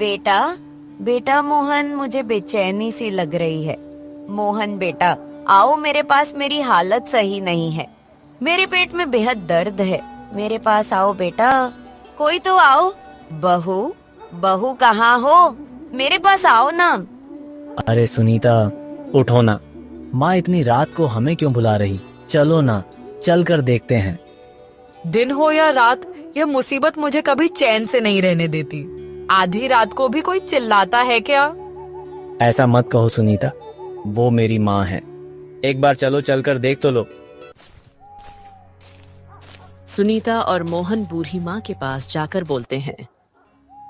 बेटा, बेटा मोहन, मुझे बेचैनी सी लग रही है। मोहन बेटा, आओ मेरे पास, मेरी हालत सही नहीं है। मेरे पेट में बेहद दर्द है। मेरे पास आओ बेटा, कोई तो आओ। बहू, बहू कहाँ हो? मेरे पास आओ ना। अरे सुनीता, उठो ना। माँ इतनी रात को हमें क्यों बुला रही? चलो ना, चल कर देखते हैं। दिन हो या रात, यह मुसीबत मुझे कभी चैन से नहीं रहने देती। आधी रात को भी कोई चिल्लाता है क्या? ऐसा मत कहो सुनीता, वो मेरी माँ है। एक बार चलो, चल कर देख तो लो। सुनीता और मोहन बूढ़ी माँ के पास जाकर बोलते हैं।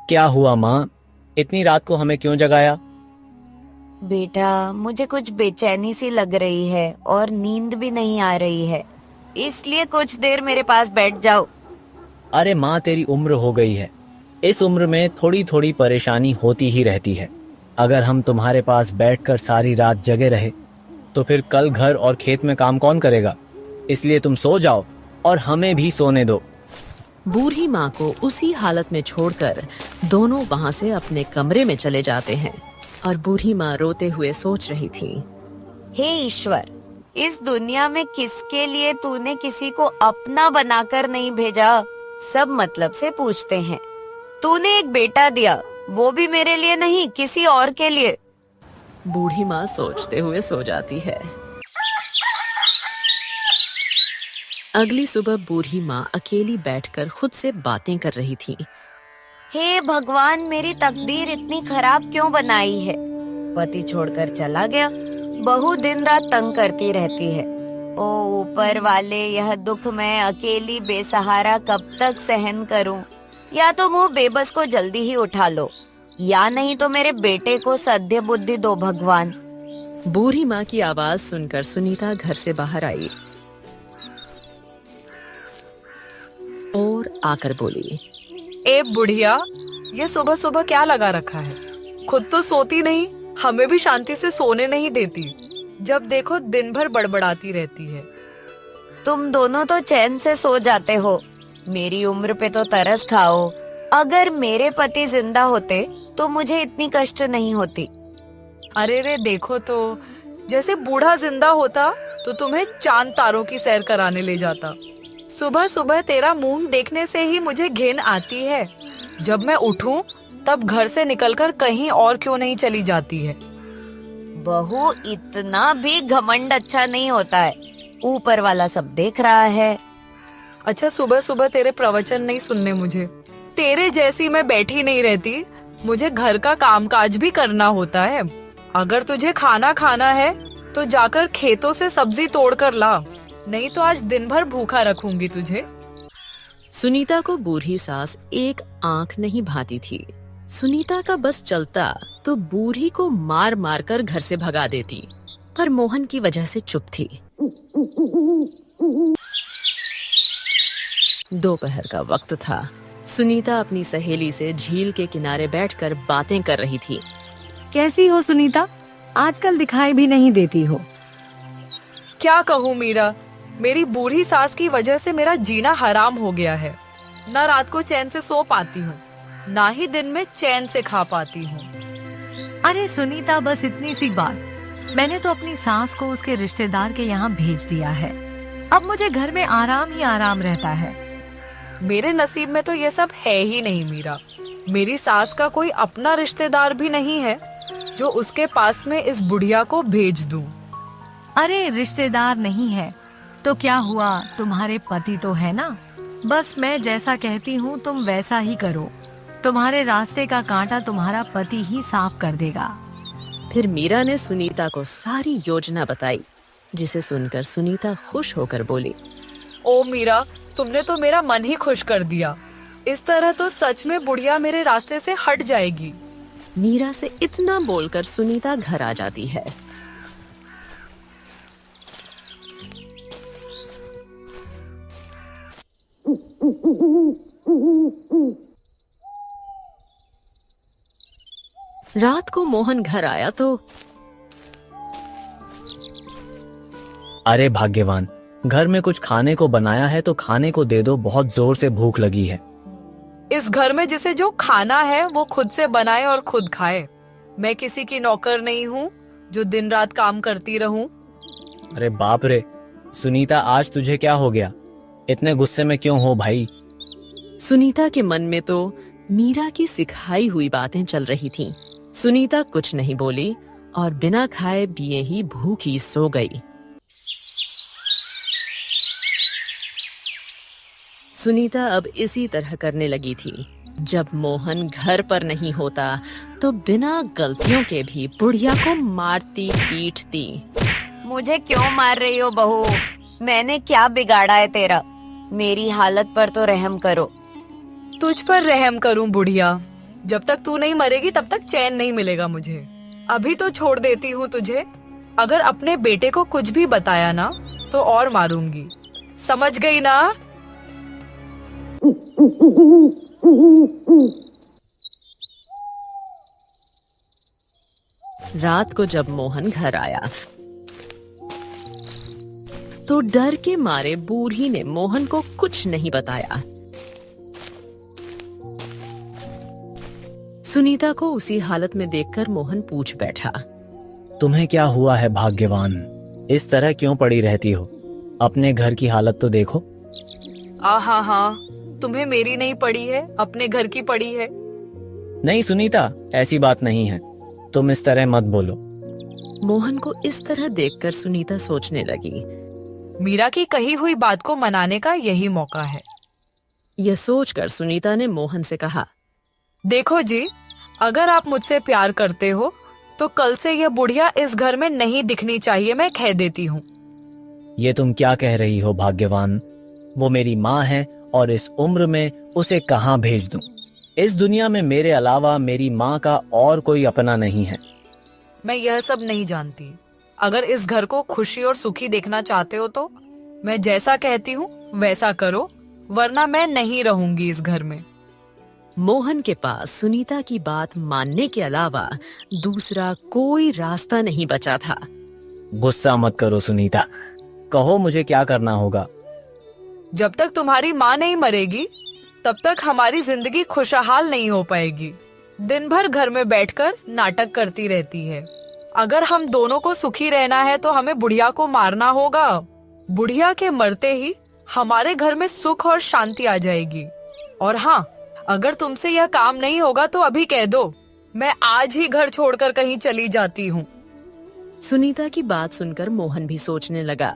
क्या हुआ माँ, इतनी रात को हमें क्यों जगाया? बेटा, मुझे कुछ बेचैनी सी लग रही है और नींद भी नहीं आ रही है, इसलिए कुछ देर मेरे पास बैठ जाओ। अरे माँ, तेरी उम्र हो गई है। इस उम्र में थोड़ी थोड़ी परेशानी होती ही रहती है। अगर हम तुम्हारे पास बैठकर सारी रात जगे रहे तो फिर कल घर और खेत में काम कौन करेगा? इसलिए तुम सो जाओ और हमें भी सोने दो। बूढ़ी माँ को उसी हालत में छोड़कर दोनों वहाँ से अपने कमरे में चले जाते हैं और बूढ़ी माँ रोते हुए सोच रही थी। हे ईश्वर, इस दुनिया में किसके लिए तूने किसी को अपना बनाकर नहीं भेजा? सब मतलब से पूछते हैं। तूने एक बेटा दिया, वो भी मेरे लिए नहीं, किसी और के लिए। बूढ़ी माँ सोचते हुए सो जाती है। अगली सुबह बूढ़ी माँ अकेली बैठकर खुद से बातें कर रही थी। हे भगवान, मेरी तकदीर इतनी खराब क्यों बनाई है? पति छोड़कर चला गया, बहू दिन रात तंग करती रहती है। ओ ऊपर वाले, यह दुख मैं अकेली बेसहारा कब तक सहन करूं? या तो मुंह बेबस को जल्दी ही उठा लो, या नहीं तो मेरे बेटे को सद्य बुद्धि दो भगवान। बूढ़ी माँ की आवाज सुनकर सुनीता घर से बाहर आई और आकर बोली। ए बुढ़िया, ये सुबह सुबह क्या लगा रखा है? खुद तो सोती नहीं, हमें भी शांति से सोने नहीं देती। जब देखो दिन भर बड़बड़ाती रहती है। तुम दोनों तो चैन से सो जाते हो, मेरी उम्र पे तो तरस खाओ। अगर मेरे पति जिंदा होते तो मुझे इतनी कष्ट नहीं होती। अरे रे, देखो तो, जैसे बूढ़ा जिंदा होता तो तुम्हें चांद तारों की सैर कराने ले जाता। सुबह सुबह तेरा मुंह देखने से ही मुझे घिन आती है। जब मैं उठूं तब घर से निकलकर कहीं और क्यों नहीं चली जाती है। बहू, इतना भी घमंड अच्छा नहीं होता है, ऊपर वाला सब देख रहा है। अच्छा, सुबह सुबह तेरे प्रवचन नहीं सुनने मुझे। तेरे जैसी मैं बैठी नहीं रहती, मुझे घर का कामकाज भी करना होता है। अगर तुझे खाना खाना है तो जाकर खेतों से सब्जी तोड़ कर ला, नहीं तो आज दिन भर भूखा रखूंगी तुझे। सुनीता को बूढ़ी सास एक आंख नहीं भाती थी। सुनीता का बस चलता तो बूढ़ी को मार मार कर घर से भगा देती, पर मोहन की वजह से चुप थी। दोपहर का वक्त था। सुनीता अपनी सहेली से झील के किनारे बैठकर बातें कर रही थी। कैसी हो सुनीता? आजकल दिखाई भी नहीं देती हो। क्या कहूँ मीरा, मेरी बूढ़ी सास की वजह से मेरा जीना हराम हो गया है। ना रात को चैन से सो पाती हूँ, ना ही दिन में चैन से खा पाती हूँ। अरे सुनीता, बस इतनी सी बात। मैंने तो अपनी सास को उसके रिश्तेदार के यहाँ भेज दिया है। अब मुझे घर में आराम ही आराम रहता है। मेरे नसीब में तो ये सब है ही नहीं मीरा। मेरी सास का कोई अपना रिश्तेदार भी नहीं है जो उसके पास में इस बुढ़िया को भेज दूं। अरे रिश्तेदार नहीं है तो क्या हुआ, तुम्हारे पति तो है ना। बस मैं जैसा कहती हूँ तुम वैसा ही करो। तुम्हारे रास्ते का कांटा तुम्हारा पति ही साफ कर देगा। फिर मीरा ने सुनीता को सारी योजना बताई, जिसे सुनकर सुनीता खुश होकर बोली। ओ मीरा, तुमने तो मेरा मन ही खुश कर दिया। इस तरह तो सच में बुढ़िया मेरे रास्ते से हट जाएगी। मीरा से इतना बोलकर सुनीता घर आ जाती है। रात को मोहन घर आया तो अरे भाग्यवान, घर में कुछ खाने को बनाया है तो खाने को दे दो, बहुत जोर से भूख लगी है। इस घर में जिसे जो खाना है वो खुद से बनाए और खुद खाए। मैं किसी की नौकर नहीं हूँ जो दिन रात काम करती रहूं। अरे बाप रे, सुनीता आज तुझे क्या हो गया? इतने गुस्से में क्यों हो भाई? सुनीता के मन में तो मीरा की सिखाई हुई बातें चल रही थीं। सुनीता कुछ नहीं बोली और बिना खाए पिए ही भूखी सो गई। सुनीता अब इसी तरह करने लगी थी। जब मोहन घर पर नहीं होता तो बिना गलतियों के भी बुढ़िया को मारती पीटती। मुझे क्यों मार रही हो बहू? मैंने क्या बिगाड़ा है तेरा? मेरी हालत पर तो रहम करो। तुझ पर रहम करूं बुढ़िया? जब तक तू नहीं मरेगी तब तक चैन नहीं मिलेगा मुझे। अभी तो छोड़ देती हूँ तुझे। अगर अपने बेटे को कुछ भी बताया ना तो और मारूंगी, समझ गई ना? रात को जब मोहन घर आया तो डर के मारे बूढ़ी ने मोहन को कुछ नहीं बताया। सुनीता को उसी हालत में देखकर मोहन पूछ बैठा, तुम्हें क्या हुआ है भाग्यवान? इस तरह क्यों पड़ी रहती हो? अपने घर की हालत तो देखो। हाँ, तुम्हें मेरी नहीं पड़ी है, अपने घर की पड़ी है। नहीं सुनीता, ऐसी बात नहीं है, तुम इस तरह मत बोलो। मोहन को इस तरह देखकर सुनीता सोचने लगी। मीरा की कही हुई बात को मनाने का यही मौका है। यह सोचकर सुनीता ने मोहन से कहा, देखो जी, अगर आप मुझसे प्यार करते हो तो कल से यह बुढ़िया इस घर में नहीं दिखनी चाहिए, मैं कह देती हूँ। ये तुम क्या कह रही हो भाग्यवान? वो मेरी माँ है और इस उम्र में उसे कहाँ भेज दूं? इस दुनिया में मेरे अलावा मेरी माँ का और कोई अपना नहीं है। मैं यह सब नहीं जानती। अगर इस घर को खुशी और सुखी देखना चाहते हो तो मैं जैसा कहती हूँ वैसा करो, वरना मैं नहीं रहूंगी इस घर में। मोहन के पास सुनीता की बात मानने के अलावा दूसरा कोई रास्ता नहीं बचा था। गुस्सा मत करो सुनीता, कहो मुझे क्या करना होगा? जब तक तुम्हारी माँ नहीं मरेगी तब तक हमारी जिंदगी खुशहाल नहीं हो पाएगी। दिन भर घर में बैठकर नाटक करती रहती है। अगर हम दोनों को सुखी रहना है तो हमें बुढ़िया को मारना होगा। बुढ़िया के मरते ही हमारे घर में सुख और शांति आ जाएगी। और हाँ, अगर तुमसे यह काम नहीं होगा तो अभी कह दो, मैं आज ही घर छोड़कर कहीं चली जाती हूँ। सुनीता की बात सुनकर मोहन भी सोचने लगा।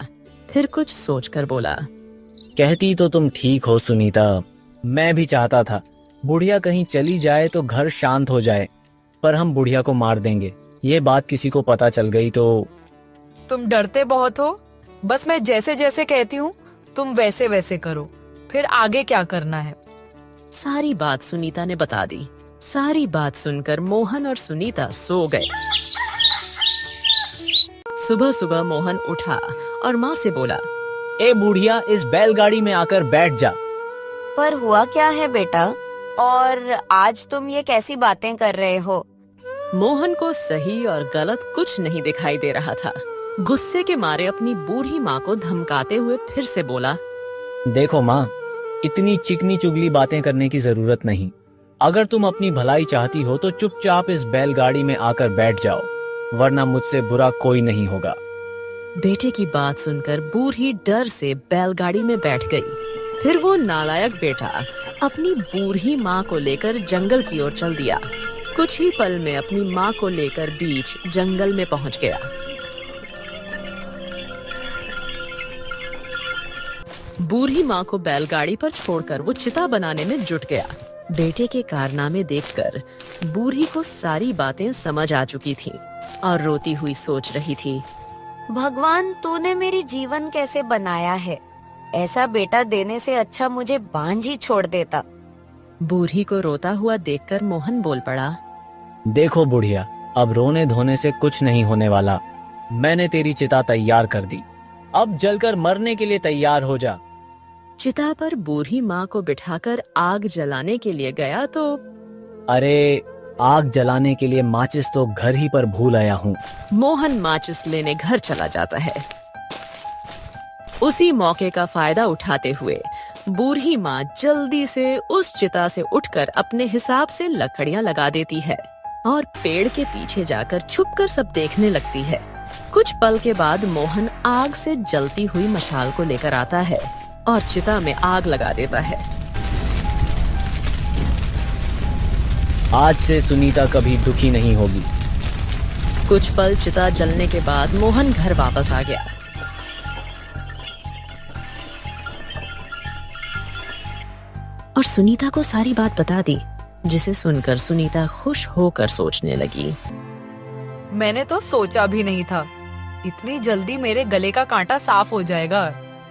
फिर कुछ सोचकर बोला, कहती तो तुम ठीक हो सुनीता, मैं भी चाहता था बुढ़िया कहीं चली जाए तो घर शांत हो जाए, पर हम बुढ़िया को मार देंगे। ये बात किसी को पता चल गई तो। तुम डरते बहुत हो। बस मैं जैसे जैसे कहती हूँ तुम वैसे वैसे करो, फिर आगे क्या करना है। सारी बात सुनीता ने बता दी। सारी बात सुनकर मोहन और सुनीता सो गए। सुबह सुबह मोहन उठा और माँ से बोला, ए बुढ़िया, इस बैलगाड़ी में आकर बैठ जा। पर हुआ क्या है बेटा? और आज तुम ये कैसी बातें कर रहे हो? मोहन को सही और गलत कुछ नहीं दिखाई दे रहा था। गुस्से के मारे अपनी बूढ़ी माँ को धमकाते हुए फिर से बोला, देखो माँ, इतनी चिकनी चुगली बातें करने की जरूरत नहीं। अगर तुम अपनी भलाई चाहती हो तो चुपचाप इस बैलगाड़ी में आकर बैठ जाओ, वरना मुझसे बुरा कोई नहीं होगा। बेटे की बात सुनकर बूढ़ी डर से बैलगाड़ी में बैठ गई। फिर वो नालायक बेटा अपनी बूढ़ी माँ को लेकर जंगल की ओर चल दिया। कुछ ही पल में अपनी माँ को लेकर बीच जंगल में पहुंच गया। बूढ़ी माँ को बैलगाड़ी पर छोड़कर वो चिता बनाने में जुट गया। बेटे के कारनामे देखकर बूढ़ी को सारी बातें समझ आ चुकी थीं और रोती हुई सोच रही थी, भगवान, तूने मेरी जीवन कैसे बनाया है? ऐसा बेटा देने से अच्छा मुझे बांझ ही छोड़ देता। बूढ़ी को रोता हुआ देखकर मोहन बोल पड़ा, देखो बुढ़िया, अब रोने धोने से कुछ नहीं होने वाला। मैंने तेरी चिता तैयार कर दी, अब जलकर मरने के लिए तैयार हो जा। चिता पर बूढ़ी माँ को बिठाकर आग जलाने के लिए गया तो अरे, आग जलाने के लिए माचिस तो घर ही पर भूल आया हूँ। मोहन माचिस लेने घर चला जाता है। उसी मौके का फायदा उठाते हुए बूढ़ी माँ जल्दी से उस चिता से उठकर अपने हिसाब से लकड़ियां लगा देती है और पेड़ के पीछे जाकर छुपकर सब देखने लगती है। कुछ पल के बाद मोहन आग से जलती हुई मशाल को लेकर आता है और चिता में आग लगा देता है। आज से सुनीता कभी दुखी नहीं होगी। कुछ पल चिता जलने के बाद मोहन घर वापस आ गया। और सुनीता को सारी बात बता दी, जिसे सुनकर सुनीता खुश होकर सोचने लगी। मैंने तो सोचा भी नहीं था इतनी जल्दी मेरे गले का कांटा साफ हो जाएगा।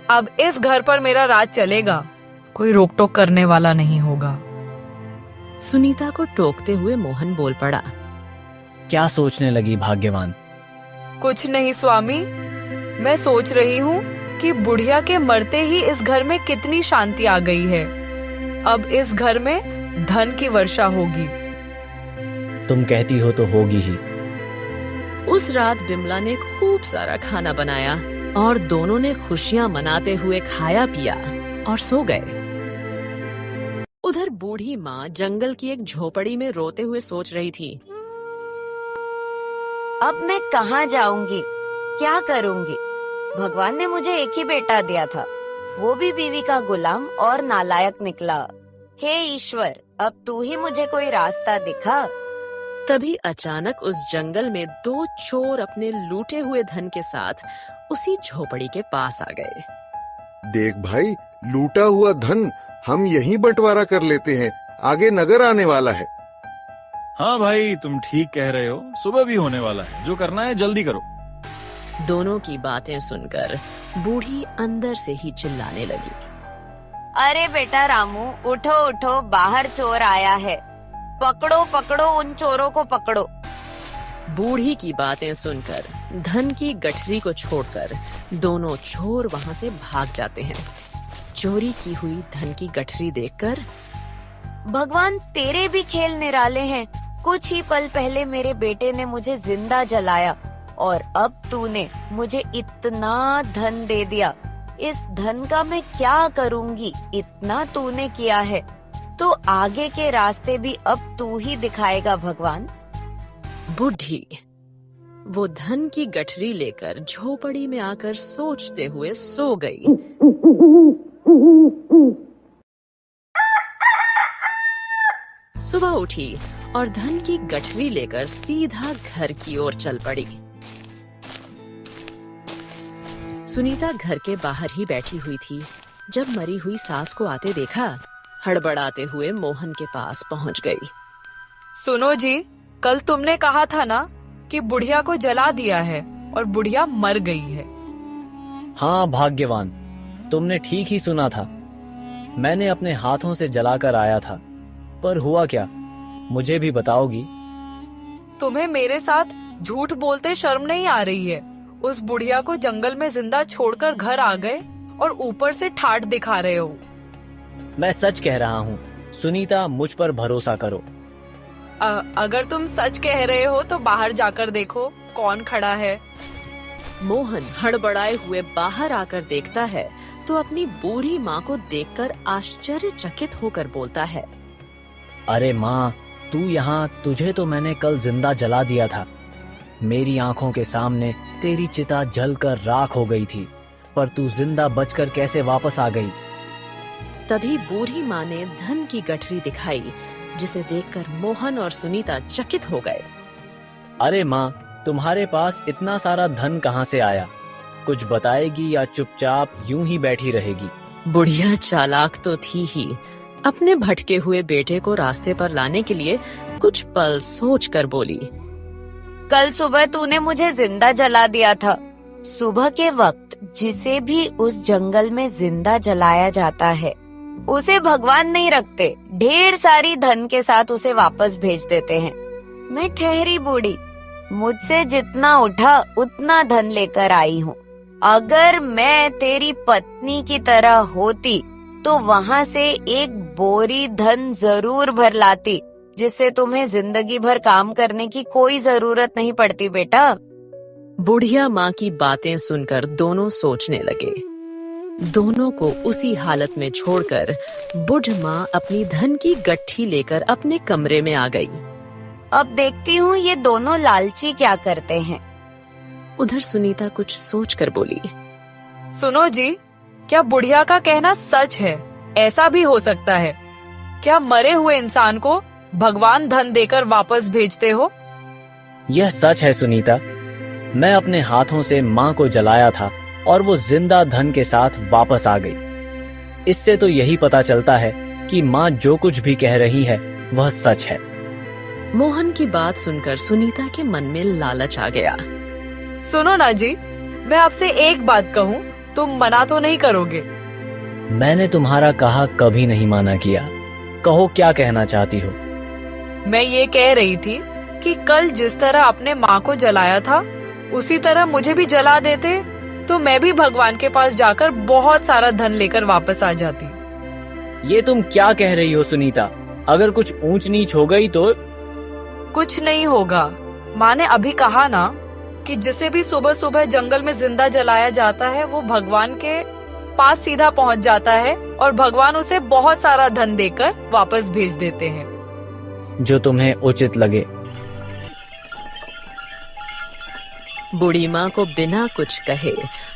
अब इस घर पर मेरा राज चलेगा, कोई रोक टोक करने वाला नहीं होगा। सुनीता को टोकते हुए मोहन बोल पड़ा। क्या सोचने लगी भाग्यवान? कुछ नहीं स्वामी, मैं सोच रही हूँ कि बुढ़िया के मरते ही इस घर में कितनी शांति आ गई है। अब इस घर में धन की वर्षा होगी। तुम कहती हो तो होगी ही। उस रात बिमला ने खूब सारा खाना बनाया और दोनों ने खुशियां मनाते हुए खाया पिया और सो गए। उधर बूढ़ी माँ जंगल की एक झोपड़ी में रोते हुए सोच रही थी। अब मैं कहाँ जाऊंगी, क्या करूंगी? भगवान ने मुझे एक ही बेटा दिया था, वो भी बीवी का गुलाम और नालायक निकला। हे ईश्वर, अब तू ही मुझे कोई रास्ता दिखा। तभी अचानक उस जंगल में दो चोर अपने लूटे हुए धन के साथ उसी झोपड़ी के पास आ गए। देख भाई, लूटा हुआ धन हम यहीं बंटवारा कर लेते हैं, आगे नगर आने वाला है। हाँ भाई, तुम ठीक कह रहे हो, सुबह भी होने वाला है, जो करना है जल्दी करो। दोनों की बातें सुनकर बूढ़ी अंदर से ही चिल्लाने लगी। अरे बेटा रामू, उठो उठो, बाहर चोर आया है, पकड़ो पकड़ो, उन चोरों को पकड़ो। बूढ़ी की बातें सुनकर धन की गठरी को छोड़कर दोनों चोर वहां से भाग जाते हैं। चोरी की हुई धन की गठरी देखकर भगवान, तेरे भी खेल निराले हैं। कुछ ही पल पहले मेरे बेटे ने मुझे जिंदा जलाया और अब तूने मुझे इतना धन दे दिया। इस धन का मैं क्या करूंगी? इतना तूने किया है तो आगे के रास्ते भी अब तू ही दिखाएगा भगवान। बुढ़ी वो धन की गठरी लेकर झोपड़ी में आकर सोचते हुए सो गई। सुबह उठी और धन की गठरी लेकर सीधा घर की ओर चल पड़ी। सुनीता घर के बाहर ही बैठी हुई थी। जब मरी हुई सास को आते देखा, हड़बड़ाते हुए मोहन के पास पहुंच गई। सुनो जी, कल तुमने कहा था ना कि बुढ़िया को जला दिया है और बुढ़िया मर गई है। हाँ भाग्यवान, तुमने ठीक ही सुना था। मैंने अपने हाथों से जलाकर आया था, पर हुआ क्या, मुझे भी बताओगी? तुम्हें मेरे साथ झूठ बोलते शर्म नहीं आ रही है? उस बुढ़िया को जंगल में जिंदा छोड़कर घर आ गए और ऊपर से ठाठ दिखा रहे हो। मैं सच कह रहा हूँ सुनीता, मुझ पर भरोसा करो। अगर तुम सच कह रहे हो तो बाहर जाकर देखो कौन खड़ा है। मोहन हड़बड़ाए हुए बाहर आकर देखता है तो अपनी बूढ़ी माँ को देखकर आश्चर्यचकित होकर बोलता है। अरे माँ, तू यहाँ? तुझे तो मैंने कल जिंदा जला दिया था। मेरी आंखों के सामने तेरी चिता जलकर राख हो गई थी, पर तू जिंदा बचकर कैसे वापस आ गई? तभी बूढ़ी माँ ने धन की गठरी दिखाई, जिसे देखकर मोहन और सुनीता चकित हो गए। अरे माँ, तुम्हारे पास इतना सारा धन कहाँ से आया? कुछ बताएगी या चुपचाप यूं ही बैठी रहेगी? बुढ़िया चालाक तो थी ही। अपने भटके हुए बेटे को रास्ते पर लाने के लिए कुछ पल सोचकर बोली। कल सुबह तूने मुझे जिंदा जला दिया था। सुबह के वक्त जिसे भी उस जंगल में जिंदा जलाया जाता है, उसे भगवान नहीं रखते, ढेर सारी धन के साथ उसे वापस भेज देते हैं। मैं ठहरी बूढ़ी, मुझसे जितना उठा उतना धन लेकर आई हूँ। अगर मैं तेरी पत्नी की तरह होती तो वहाँ से एक बोरी धन जरूर भर लाती, जिससे तुम्हें जिंदगी भर काम करने की कोई जरूरत नहीं पड़ती बेटा। बुढ़िया माँ की बातें सुनकर दोनों सोचने लगे। दोनों को उसी हालत में छोड़कर बुढ़ माँ अपनी धन की गट्ठी लेकर अपने कमरे में आ गई। अब देखती हूँ ये दोनों लालची क्या करते हैं। उधर सुनीता कुछ सोचकर बोली। सुनो जी, क्या बुढ़िया का कहना सच है? ऐसा भी हो सकता है क्या मरे हुए इंसान को भगवान धन देकर वापस भेजते हो? यह सच है सुनीता। मैं अपने हाथों से माँ को जलाया था और वो जिंदा धन के साथ वापस आ गई। इससे तो यही पता चलता है कि माँ जो कुछ भी कह रही है वह सच है। मोहन की बात सुनकर सुनीता के मन में लालच आ गया। सुनो ना जी, मैं आपसे एक बात कहूँ, तुम मना तो नहीं करोगे? मैंने तुम्हारा कहा कभी नहीं माना किया। कहो क्या कहना चाहती हो? मैं ये कह रही थी कि कल जिस तरह आपने माँ को जलाया था उसी तरह मुझे भी जला देते तो मैं भी भगवान के पास जाकर बहुत सारा धन लेकर वापस आ जाती। ये तुम क्या कह रही हो सुनीता? अगर कुछ ऊंच नीच हो गई तो? कुछ नहीं होगा। माँ ने अभी कहा ना कि जिसे भी सुबह सुबह जंगल में जिंदा जलाया जाता है वो भगवान के पास सीधा पहुँच जाता है और भगवान उसे बहुत सारा धन देकर वापस भेज देते हैं। जो तुम्हें उचित लगे। बूढ़ी माँ को बिना कुछ कहे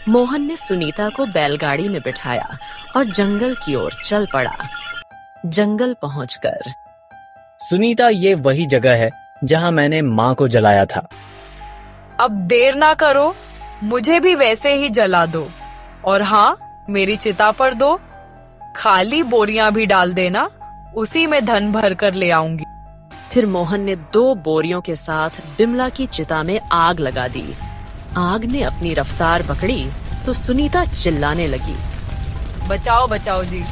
मोहन ने सुनीता को बैलगाड़ी में बिठाया और जंगल की ओर चल पड़ा। जंगल पहुंचकर, सुनीता, ये वही जगह है जहाँ मैंने माँ को जलाया था। अब देर ना करो, मुझे भी वैसे ही जला दो और हाँ, मेरी चिता पर दो खाली बोरियां भी डाल देना, उसी में धन भर कर ले आऊंगी। फिर मोहन ने 2 बोरियों के साथ बिमला की चिता में आग लगा दी। आग ने अपनी रफ्तार पकड़ी तो सुनीता चिल्लाने लगी। बचाओ बचाओ जी,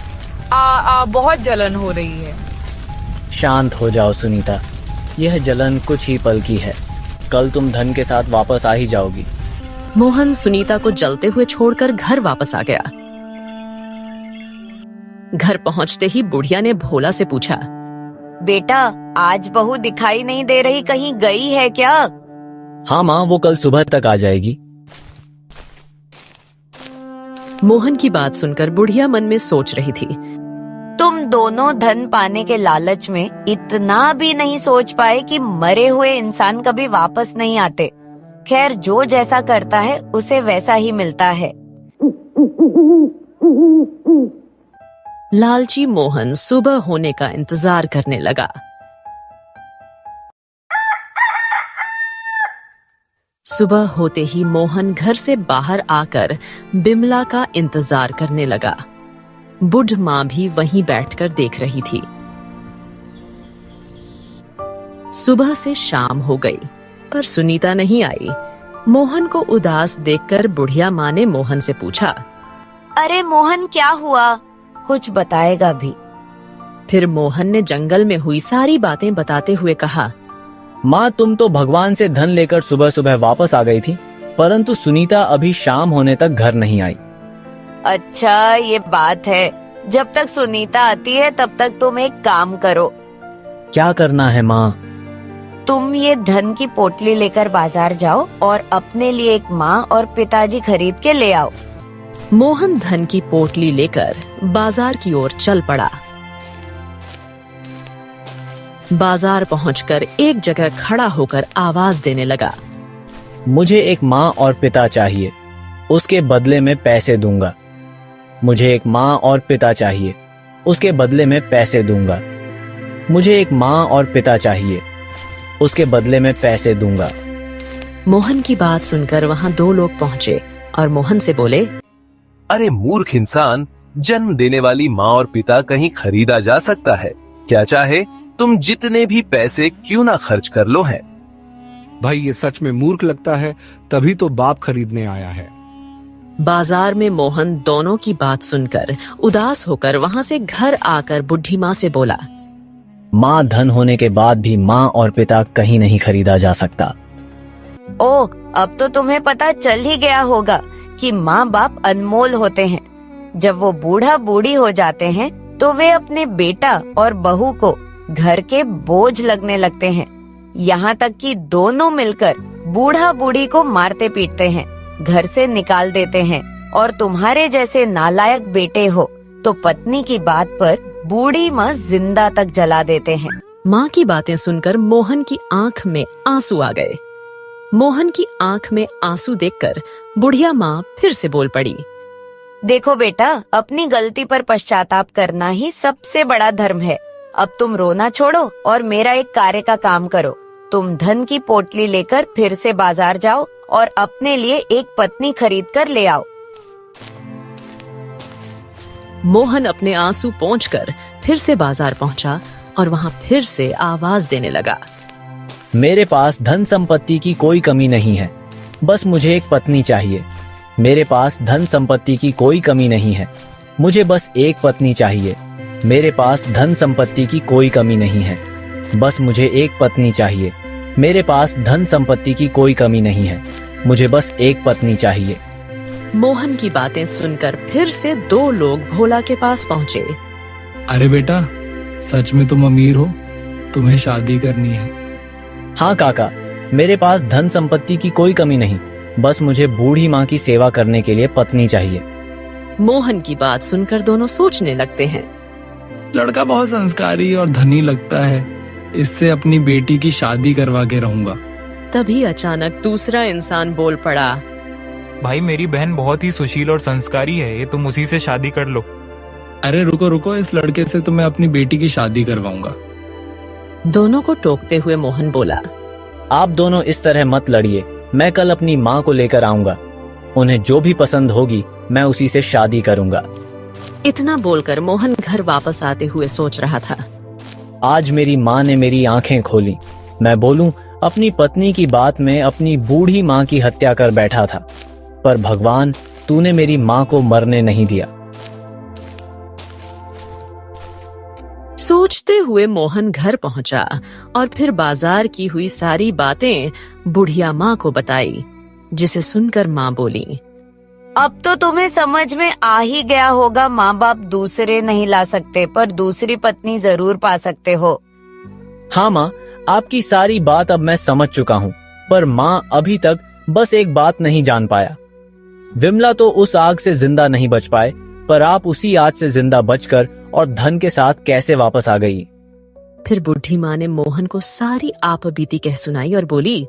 बहुत जलन हो रही है। शांत हो जाओ सुनीता, यह जलन कुछ ही पल की है। कल तुम धन के साथ वापस आ ही जाओगी। मोहन सुनीता को जलते हुए छोड़कर घर वापस आ गया। घर पहुंचते ही बुढ़िया ने भोला से पूछा, बेटा, आज बहू दिखाई नहीं दे रही, कहीं गई है क्या? हाँ माँ, वो कल सुबह तक आ जाएगी। मोहन की बात सुनकर बुढ़िया मन में सोच रही थी, तुम दोनों धन पाने के लालच में इतना भी नहीं सोच पाए कि मरे हुए इंसान कभी वापस नहीं आते। खैर, जो जैसा करता है उसे वैसा ही मिलता है। लालची मोहन सुबह होने का इंतजार करने लगा। सुबह होते ही मोहन घर से बाहर आकर बिमला का इंतजार करने लगा। बुढ़ माँ भी वहीं बैठकर देख रही थी। सुबह से शाम हो गई पर सुनीता नहीं आई। मोहन को उदास देखकर बुढ़िया माँ ने मोहन से पूछा, अरे मोहन, क्या हुआ? कुछ बताएगा भी? फिर मोहन ने जंगल में हुई सारी बातें बताते हुए कहा, माँ, तुम तो भगवान से धन लेकर सुबह सुबह वापस आ गई थी, परंतु सुनीता अभी शाम होने तक घर नहीं आई। अच्छा, ये बात है। जब तक सुनीता आती है तब तक तुम एक काम करो। क्या करना है माँ? तुम ये धन की पोटली लेकर बाजार जाओ और अपने लिए एक माँ और पिताजी खरीद के ले आओ। मोहन धन की पोटली लेकर बाजार की ओर चल पड़ा। बाजार पहुंचकर एक जगह खड़ा होकर आवाज देने लगा, मुझे एक माँ और पिता चाहिए, उसके बदले में पैसे दूंगा। मुझे एक माँ और पिता चाहिए, उसके बदले में पैसे दूंगा। मुझे एक माँ और पिता चाहिए, उसके बदले में पैसे दूंगा। मोहन की बात सुनकर वहां 2 लोग पहुंचे और मोहन से बोले, अरे मूर्ख इंसान, जन्म देने वाली माँ और पिता कहीं खरीदा जा सकता है? क्या चाहे तुम जितने भी पैसे क्यों ना खर्च कर लो है। भाई, ये सच में मूर्ख लगता है, तभी तो बाप खरीदने आया है। बाजार में मोहन दोनों की बात सुनकर उदास होकर वहां से घर आकर बुढ़ी माँ से बोला, माँ, धन होने के बाद भी माँ और पिता कहीं नहीं खरीदा जा सकता। ओह, अब तो तुम्हें पता चल ही गया होगा कि माँ बाप अनमोल होते हैं। जब वो बूढ़ा बूढ़ी हो जाते हैं तो वे अपने बेटा और बहू को घर के बोझ लगने लगते हैं। यहाँ तक कि दोनों मिलकर बूढ़ा बूढ़ी को मारते पीटते हैं, घर से निकाल देते हैं और तुम्हारे जैसे नालायक बेटे हो तो पत्नी की बात पर बूढ़ी माँ जिंदा तक जला देते हैं। माँ की बातें सुनकर मोहन की आंख में आंसू आ गए। मोहन की आंख में आंसू देखकर बुढ़िया माँ फिर से बोल पड़ी। देखो बेटा, अपनी गलती पर पश्चाताप करना ही सबसे बड़ा धर्म है। अब तुम रोना छोड़ो और मेरा एक कार्य का काम करो। तुम धन की पोटली लेकर फिर से बाजार जाओ और अपने लिए एक पत्नी खरीद कर ले आओ। मोहन अपने आंसू पोंछकर फिर से बाजार पहुंचा और वहां फिर से आवाज देने लगा। मेरे पास धन संपत्ति की कोई कमी नहीं है, बस मुझे एक पत्नी चाहिए। मेरे पास धन संपत्ति की कोई कमी नहीं है, मुझे बस एक पत्नी चाहिए। मेरे पास धन संपत्ति की कोई कमी नहीं है, बस मुझे एक पत्नी चाहिए। मेरे पास धन संपत्ति की कोई कमी नहीं है, मुझे बस एक पत्नी चाहिए। मोहन की बातें सुनकर फिर से 2 लोग भोला के पास पहुंचे। अरे बेटा, सच में तुम अमीर हो? तुम्हें शादी करनी है? हाँ काका, मेरे पास धन संपत्ति की कोई कमी नहीं, बस मुझे बूढ़ी माँ की सेवा करने के लिए पत्नी चाहिए। मोहन की बात सुनकर दोनों सोचने लगते हैं। लड़का बहुत संस्कारी और धनी लगता है, इससे अपनी बेटी की शादी करवा के रहूंगा। तभी अचानक दूसरा इंसान बोल पड़ा। भाई, मेरी बहन बहुत ही सुशील और संस्कारी है, ये तुम उसी से शादी कर लो। अरे रुको रुको, इस लड़के से तो मैं अपनी बेटी की शादी करवाऊंगा। दोनों को टोकते हुए मोहन बोला। आप दोनों इस तरह मत लड़िए, मैं कल अपनी माँ को लेकर आऊंगा। उन्हें जो भी पसंद होगी मैं उसी से शादी करूंगा। इतना बोलकर मोहन घर वापस आते हुए सोच रहा था। आज मेरी माँ ने मेरी आंखें खोली। मैं बोलूं, अपनी पत्नी की बात में अपनी बूढ़ी माँ की हत्या कर बैठा था, पर भगवान, तूने मेरी माँ को मरने नहीं दिया। सोचते हुए मोहन घर पहुंचा और फिर बाजार की हुई सारी बातें बुढ़िया माँ को बताई, जिसे सुनकर माँ बोली। अब तो तुम्हें समझ में आ ही गया होगा, माँ बाप दूसरे नहीं ला सकते पर दूसरी पत्नी जरूर पा सकते हो। हाँ माँ, आपकी सारी बात अब मैं समझ चुका हूँ, पर माँ अभी तक बस एक बात नहीं जान पाया। विमला तो उस आग से जिंदा नहीं बच पाए, पर आप उसी आग से जिंदा बचकर और धन के साथ कैसे वापस आ गई। फिर बुढ़ी माँ ने मोहन को सारी आप बीती कह सुनाई और बोली।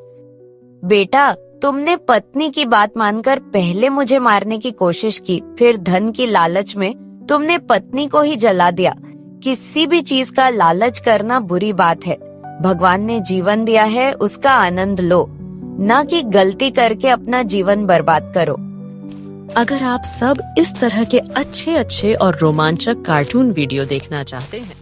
बेटा, तुमने पत्नी की बात मानकर पहले मुझे मारने की कोशिश की, फिर धन की लालच में तुमने पत्नी को ही जला दिया। किसी भी चीज का लालच करना बुरी बात है। भगवान ने जीवन दिया है, उसका आनंद लो, ना कि गलती करके अपना जीवन बर्बाद करो। अगर आप सब इस तरह के अच्छे और रोमांचक कार्टून वीडियो देखना चाहते हैं